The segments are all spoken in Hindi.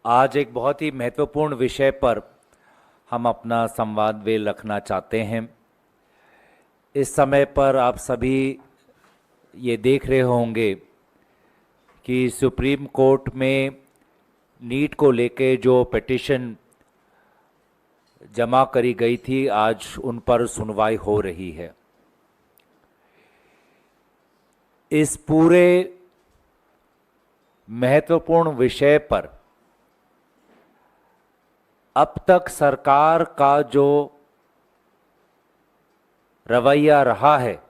आज एक बहुत ही महत्वपूर्ण विषय पर हम अपना संवाद वेल रखना चाहते हैं। इस समय पर आप सभी ये देख रहे होंगे कि सुप्रीम कोर्ट में नीट को लेके जो पिटीशन जमा करी गई थी, आज उन पर सुनवाई हो रही है। इस पूरे महत्वपूर्ण विषय पर अब तक सरकार का जो रवैया रहा है,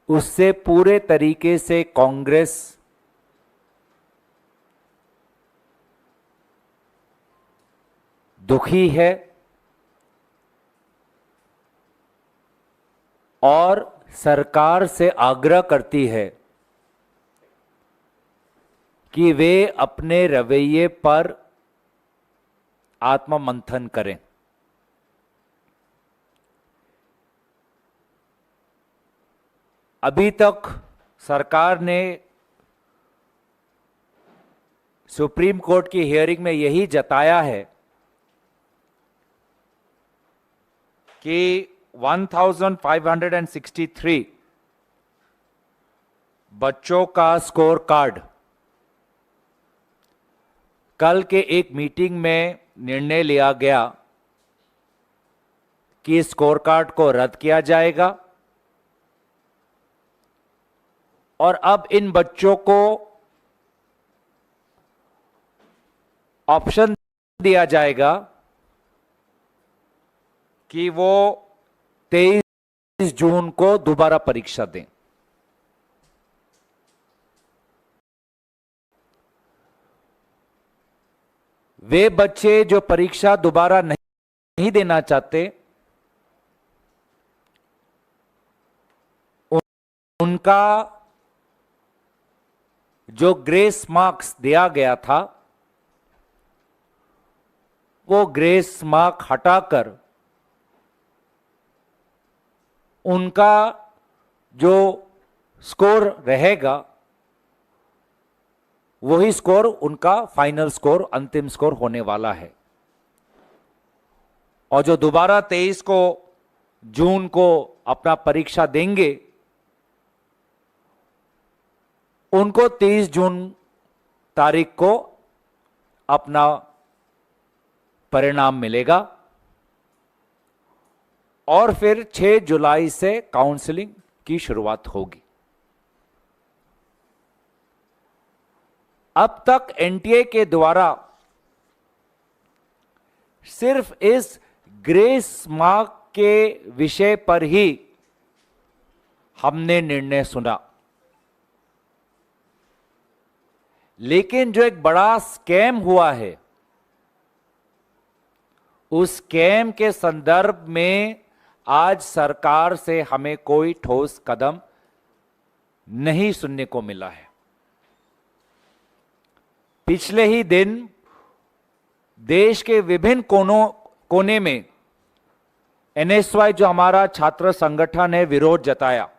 उससे पूरे तरीके से कांग्रेस दुखी है और सरकार से आग्रह करती है कि वे अपने रवैये पर आत्ममंथन करें। अभी तक सरकार ने सुप्रीम कोर्ट की हियरिंग में यही जताया है कि 1563 बच्चों का स्कोर कार्ड कल के एक मीटिंग में निर्णय लिया गया कि स्कोर कार्ड को रद्द किया जाएगा और अब इन बच्चों को ऑप्शन दिया जाएगा कि वो 23 जून को दोबारा परीक्षा दें। वे बच्चे जो परीक्षा दोबारा नहीं देना चाहते, उनका जो ग्रेस मार्क्स दिया गया था, वो ग्रेस मार्क हटाकर उनका जो स्कोर रहेगा वही स्कोर उनका फाइनल स्कोर, अंतिम स्कोर होने वाला है। और जो दोबारा 23 को जून को अपना परीक्षा देंगे, उनको 30 जून तारीख को अपना परिणाम मिलेगा और फिर 6 जुलाई से काउंसलिंग की शुरुआत होगी। अब तक एनटीए के द्वारा सिर्फ इस ग्रेस मार्क के विषय पर ही हमने निर्णय सुना, लेकिन जो एक बड़ा स्कैम हुआ है, उस स्कैम के संदर्भ में आज सरकार से हमें कोई ठोस कदम नहीं सुनने को मिला है। पिछले ही दिन देश के विभिन्न कोने में एनएसवाई जो हमारा छात्र संगठन है, विरोध जताया।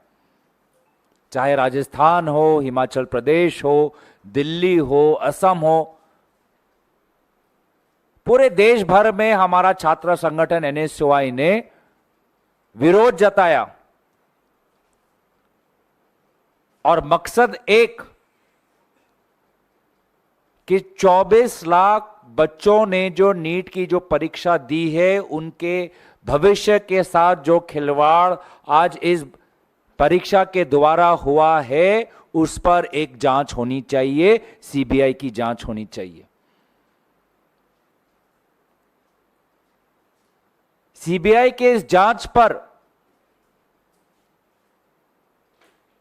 चाहे राजस्थान हो, हिमाचल प्रदेश हो, दिल्ली हो, असम हो, पूरे देश भर में हमारा छात्र संगठन एनएसवाई ने विरोध जताया और मकसद एक कि 24 लाख बच्चों ने जो नीट की जो परीक्षा दी है, उनके भविष्य के साथ जो खिलवाड़ आज इस परीक्षा के द्वारा हुआ है, उस पर एक जांच होनी चाहिए, सीबीआई की जांच होनी चाहिए। सीबीआई के इस जांच पर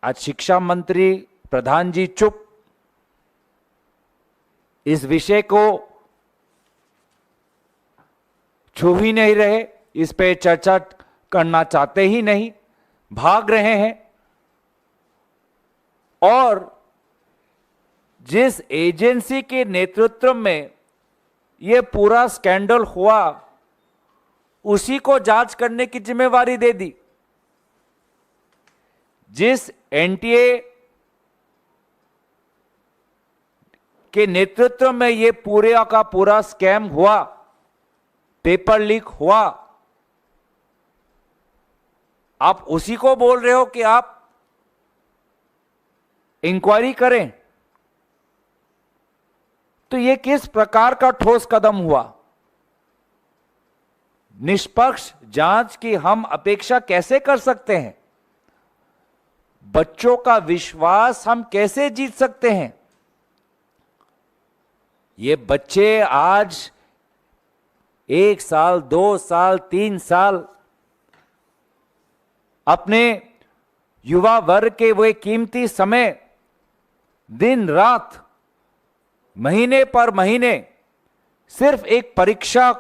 आज शिक्षा मंत्री प्रधान जी चुप, इस विषय को छू ही नहीं रहे, इस पे चर्चा करना चाहते ही नहीं, भाग रहे हैं। और जिस एजेंसी के नेतृत्व में यह पूरा स्कैंडल हुआ, उसी को जांच करने की जिम्मेवारी दे दी। जिस एनटीए के नेतृत्व में ये पूरे का पूरा स्कैम हुआ, पेपर लीक हुआ, आप उसी को बोल रहे हो कि आप इंक्वायरी करें। तो ये किस प्रकार का ठोस कदम हुआ? निष्पक्ष जांच की हम अपेक्षा कैसे कर सकते हैं? बच्चों का विश्वास हम कैसे जीत सकते हैं? ये बच्चे आज 1 साल, 2 साल, 3 साल अपने युवा वर्ग के वे कीमती समय दिन रात, महीने पर महीने सिर्फ एक परीक्षा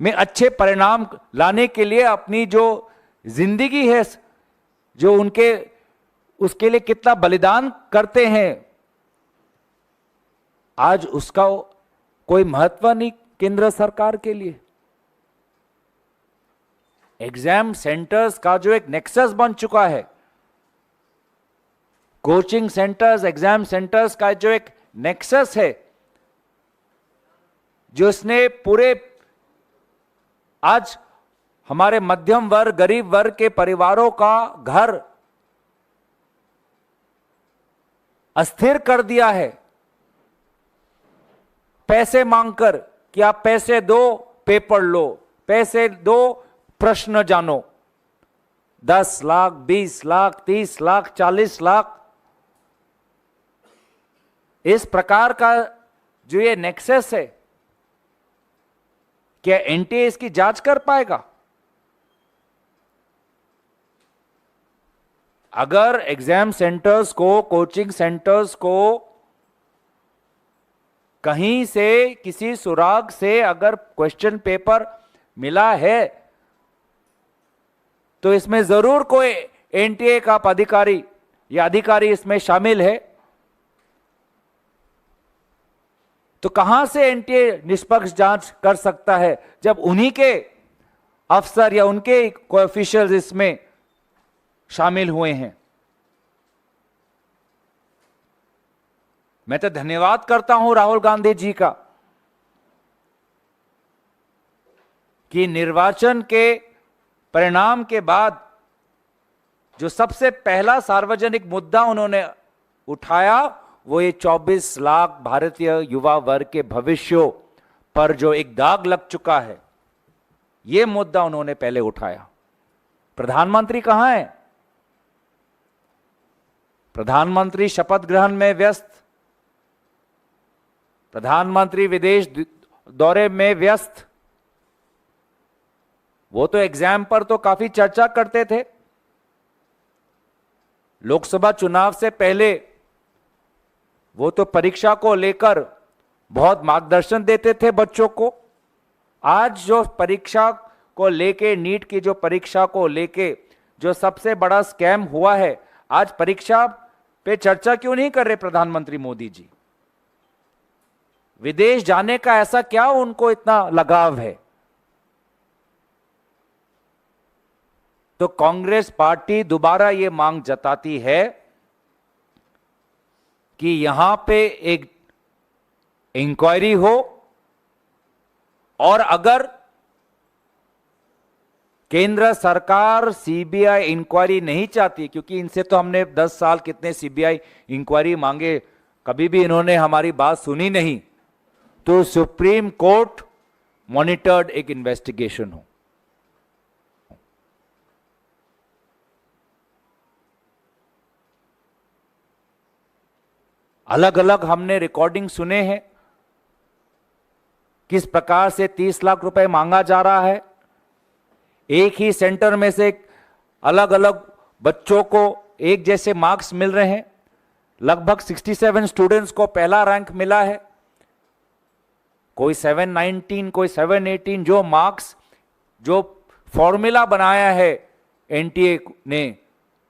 में अच्छे परिणाम लाने के लिए अपनी जो जिंदगी है, जो उनके उसके लिए कितना बलिदान करते हैं, आज उसका कोई महत्व नहीं केंद्र सरकार के लिए। एग्जाम सेंटर्स का जो एक नेक्सस बन चुका है, कोचिंग सेंटर्स, एग्जाम सेंटर्स का जो एक नेक्सस है, जो इसने पूरे आज हमारे मध्यम वर्ग, गरीब वर्ग के परिवारों का घर अस्थिर कर दिया है, पैसे मांगकर कि आप पैसे दो पेपर लो, पैसे दो प्रश्न जानो। 10 लाख, 20 लाख, 30 लाख, 40 लाख, इस प्रकार का जो ये नेक्सस है, क्या एनटीए इसकी जांच कर पाएगा? अगर एग्जाम सेंटर्स को, कोचिंग सेंटर्स को कहीं से किसी सुराग से अगर क्वेश्चन पेपर मिला है, तो इसमें जरूर कोई एनटीए का अधिकारी या अधिकारी इसमें शामिल है। तो कहां से एनटीए निष्पक्ष जांच कर सकता है जब उन्हीं के अफसर या उनके ऑफिशियल्स इसमें शामिल हुए हैं? मैं तो धन्यवाद करता हूं राहुल गांधी जी का कि निर्वाचन के परिणाम के बाद जो सबसे पहला सार्वजनिक मुद्दा उन्होंने उठाया, वो ये 24 लाख भारतीय युवा वर्ग के भविष्यों पर जो एक दाग लग चुका है, ये मुद्दा उन्होंने पहले उठाया। प्रधानमंत्री कहां है? प्रधानमंत्री शपथ ग्रहण में व्यस्त, प्रधानमंत्री विदेश दौरे में व्यस्त। वो तो एग्जाम पर तो काफी चर्चा करते थे। लोकसभा चुनाव से पहले वो तो परीक्षा को लेकर बहुत मार्गदर्शन देते थे बच्चों को। आज जो परीक्षा को लेके, नीट की जो परीक्षा को लेके जो सबसे बड़ा स्कैम हुआ है, आज परीक्षा पे चर्चा क्यों नहीं कर रहे प्रधानमंत्री मोदी जी? विदेश जाने का ऐसा क्या उनको इतना लगाव है? तो कांग्रेस पार्टी दोबारा ये मांग जताती है कि यहां पे एक इंक्वायरी हो, और अगर केंद्र सरकार सीबीआई इंक्वायरी नहीं चाहती, क्योंकि इनसे तो हमने 10 साल कितने सीबीआई इंक्वायरी मांगे, कभी भी इन्होंने हमारी बात सुनी नहीं, तो सुप्रीम कोर्ट मॉनिटर्ड एक इन्वेस्टिगेशन हो। अलग अलग हमने रिकॉर्डिंग सुने हैं किस प्रकार से 30 लाख रुपए मांगा जा रहा है। एक ही सेंटर में से अलग अलग बच्चों को एक जैसे मार्क्स मिल रहे हैं। लगभग 67 स्टूडेंट्स को पहला रैंक मिला है, कोई 719, कोई 718। जो मार्क्स, जो फॉर्मूला बनाया है एनटीए ने,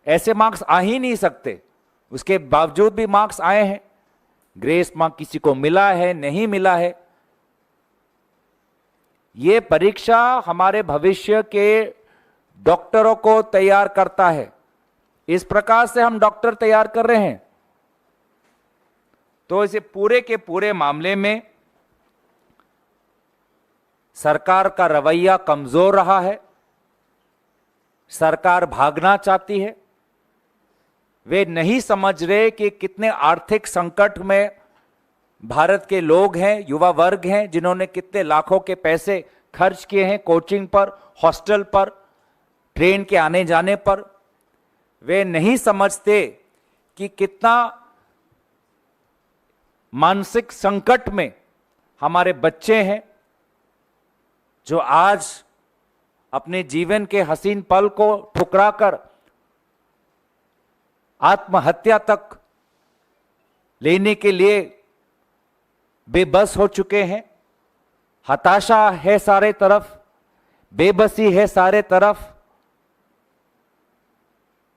ऐसे मार्क्स आ ही नहीं सकते। उसके बावजूद भी मार्क्स आए हैं। ग्रेस मार्क किसी को मिला है, नहीं मिला है। ये परीक्षा हमारे भविष्य के डॉक्टरों को तैयार करता है। इस प्रकार से हम डॉक्टर तैयार कर रहे हैं। तो इसे पूरे के पूरे मामले में सरकार का रवैया कमजोर रहा है। सरकार भागना चाहती है। वे नहीं समझ रहे कि कितने आर्थिक संकट में भारत के लोग हैं, युवा वर्ग हैं, जिन्होंने कितने लाखों के पैसे खर्च किए हैं कोचिंग पर, हॉस्टल पर, ट्रेन के आने जाने पर। वे नहीं समझते कि कितना मानसिक संकट में हमारे बच्चे हैं, जो आज अपने जीवन के हसीन पल को ठुकराकर आत्महत्या तक लेने के लिए बेबस हो चुके हैं। हताशा है सारे तरफ, बेबसी है सारे तरफ,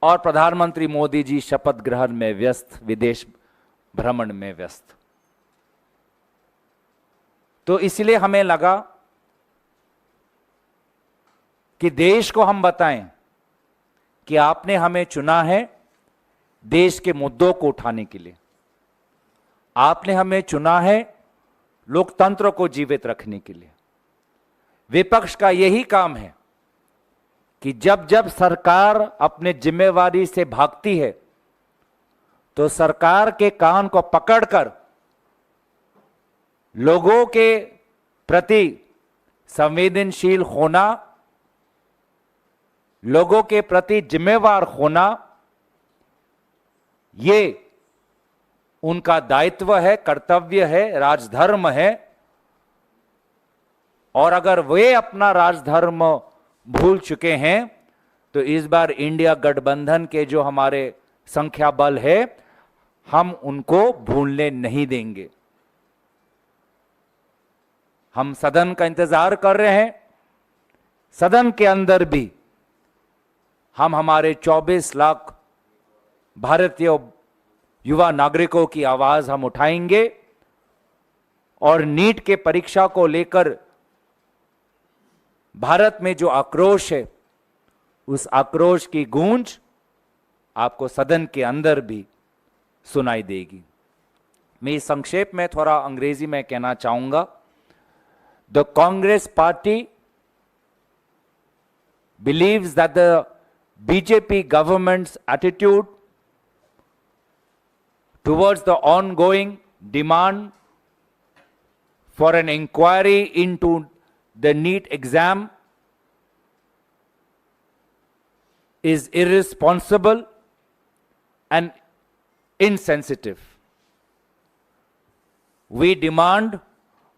और प्रधानमंत्री मोदी जी शपथ ग्रहण में व्यस्त, विदेश भ्रमण में व्यस्त। तो इसलिए हमें लगा कि देश को हम बताएं कि आपने हमें चुना है देश के मुद्दों को उठाने के लिए। आपने हमें चुना है लोकतंत्र को जीवित रखने के लिए। विपक्ष का यही काम है कि जब जब सरकार अपने जिम्मेवारी से भागती है तो सरकार के कान को पकड़कर लोगों के प्रति संवेदनशील होना, लोगों के प्रति जिम्मेवार होना, ये उनका दायित्व है, कर्तव्य है, राजधर्म है। और अगर वे अपना राजधर्म भूल चुके हैं तो इस बार इंडिया गठबंधन के जो हमारे संख्या बल है, हम उनको भूलने नहीं देंगे। हम सदन का इंतजार कर रहे हैं। सदन के अंदर भी हम हमारे 24 लाख भारतीय युवा नागरिकों की आवाज हम उठाएंगे और नीट के परीक्षा को लेकर भारत में जो आक्रोश है, उस आक्रोश की गूंज आपको सदन के अंदर भी सुनाई देगी। मैं संक्षेप में थोड़ा अंग्रेजी में कहना चाहूंगा। The Congress party believes that the BJP government's attitude towards the ongoing demand for an inquiry into the NEET exam is irresponsible and insensitive. We demand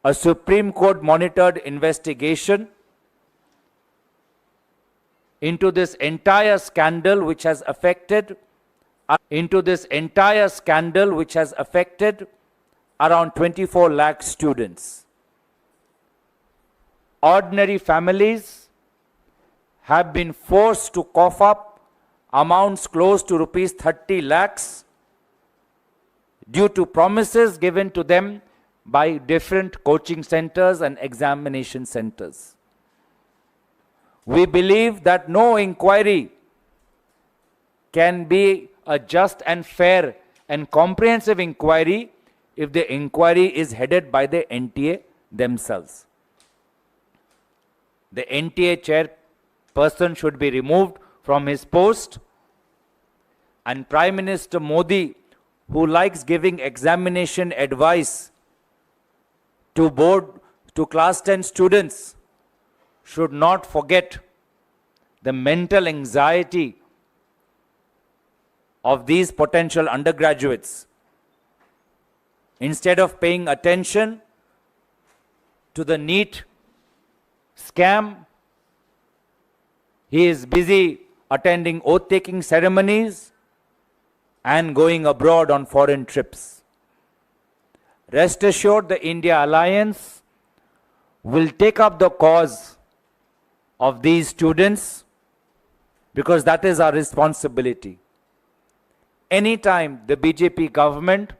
a Supreme Court monitored investigation into this entire scandal which has affected around 24 lakh students. Ordinary families have been forced to cough up amounts close to rupees 30 lakhs due to promises given to them by different coaching centers and examination centers. We believe that no inquiry can be a just and fair and comprehensive inquiry if the inquiry is headed by the NTA themselves. The NTA chairperson should be removed from his post, and Prime Minister Modi, who likes giving examination advice to class 10 students, should not forget the mental anxiety of these potential undergraduates. Instead of paying attention to the NEET scam, he is busy attending oath-taking ceremonies and going abroad on foreign trips. Rest assured, the India Alliance will take up the cause of these students because that is our responsibility. Anytime the BJP government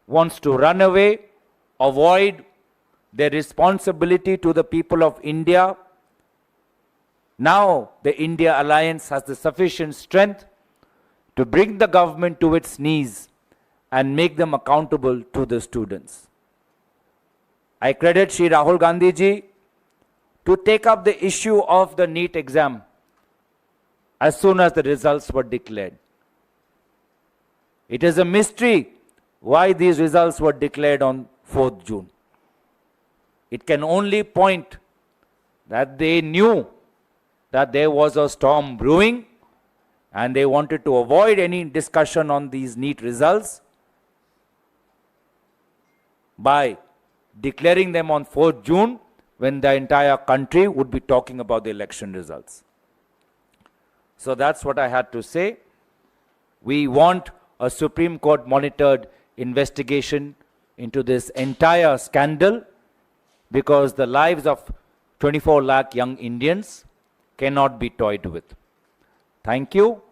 wants to run away, avoid their responsibility to the people of India, now the India Alliance has the sufficient strength to bring the government to its knees and make them accountable to the students. I credit Shri Rahul Gandhi ji to take up the issue of the NEET exam as soon as the results were declared. It is a mystery why these results were declared on 4th June. It can only point that they knew that there was a storm brewing and they wanted to avoid any discussion on these NEET results by declaring them on 4th June when the entire country would be talking about the election results. So that's what I had to say. We want a Supreme Court monitored investigation into this entire scandal because the lives of 24 lakh young Indians cannot be toyed with. Thank you.